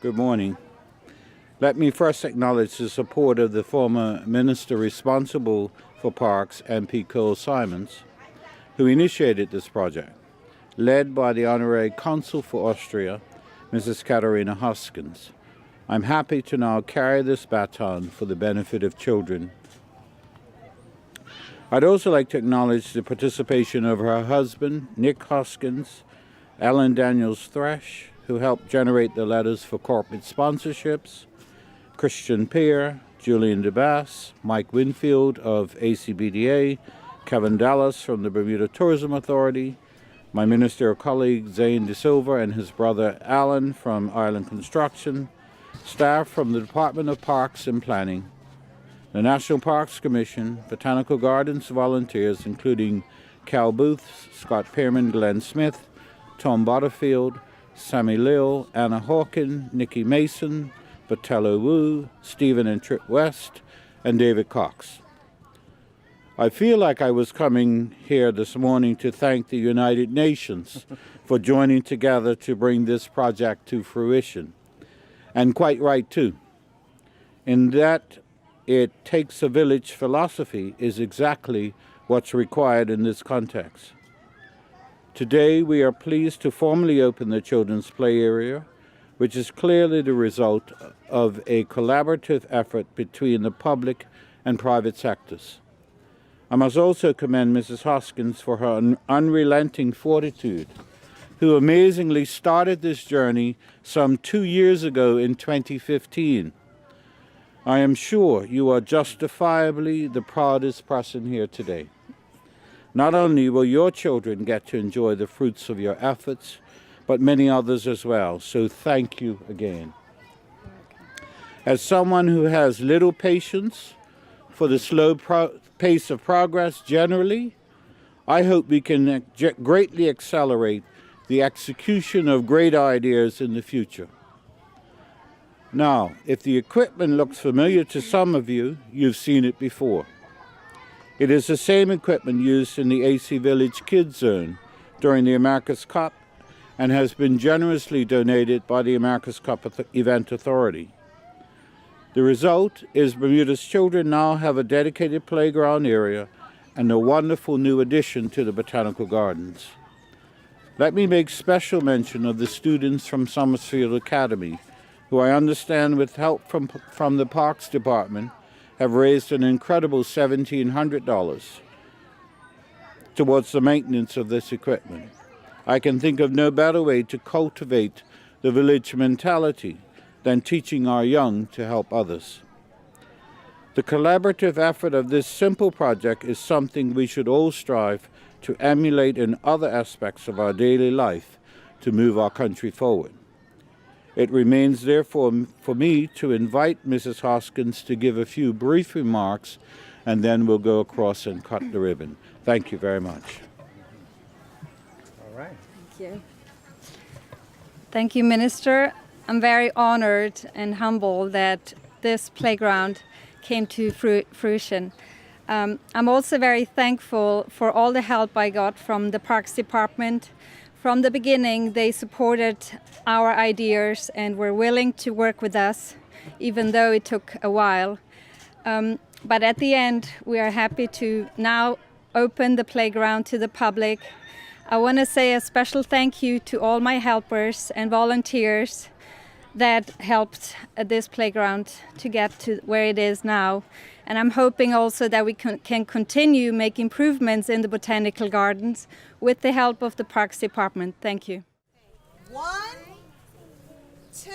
Good morning. Let me first acknowledge the support of the former minister responsible for parks, MP Cole Simons, who initiated this project, led by the Honorary Consul for Austria, Mrs. Katharina Hoskins. I'm happy to now carry this baton for the benefit of children. I'd also like to acknowledge the participation of her husband, Nick Hoskins, Ellen Daniels Thresh, who helped generate the letters for corporate sponsorships, Christian Peer, Julian DeBass, Mike Winfield of ACBDA, Kevin Dallas from the Bermuda Tourism Authority, my ministerial colleague Zane De Silva and his brother Alan from Island Construction, staff from the Department of Parks and Planning, the National Parks Commission, Botanical Gardens volunteers including Cal Booth, Scott Pearman, Glenn Smith, Tom Butterfield, Sammy Lill, Anna Hawkin, Nikki Mason, Botello Wu, Stephen and Trip West, and David Cox. I feel like I was coming here this morning to thank the United Nations for joining together to bring this project to fruition. And quite right, too. In that it takes a village philosophy is exactly what's required in this context. Today, we are pleased to formally open the children's play area, which is clearly the result of a collaborative effort between the public and private sectors. I must also commend Mrs. Hoskins for her unrelenting fortitude, who amazingly started this journey some 2 years ago in 2015. I am sure you are justifiably the proudest person here today. Not only will your children get to enjoy the fruits of your efforts, but many others as well. So thank you again. As someone who has little patience for the slow pace of progress generally, I hope we can greatly accelerate the execution of great ideas in the future. Now, if the equipment looks familiar to some of you, you've seen it before. It is the same equipment used in the AC Village Kids Zone during the America's Cup and has been generously donated by the America's Cup Event Authority. The result is Bermuda's children now have a dedicated playground area and a wonderful new addition to the Botanical Gardens. Let me make special mention of the students from Summersfield Academy, who I understand with help from the Parks Department have raised an incredible $1,700 towards the maintenance of this equipment. I can think of no better way to cultivate the village mentality than teaching our young to help others. The collaborative effort of this simple project is something we should all strive to emulate in other aspects of our daily life to move our country forward. It remains, therefore, for me to invite Mrs. Hoskins to give a few brief remarks, and then we'll go across and cut the ribbon. Thank you very much. All right. Thank you. Thank you, Minister. I'm very honored and humbled that this playground came to fruition. I'm also very thankful for all the help I got from the Parks Department. From the beginning, they supported our ideas and were willing to work with us, even though it took a while. But at the end, we are happy to now open the playground to the public. I want to say a special thank you to all my helpers and volunteers that helped this playground to get to where it is now. And I'm hoping also that we can continue make improvements in the Botanical Gardens with the help of the Parks Department. Thank you. 1, 2,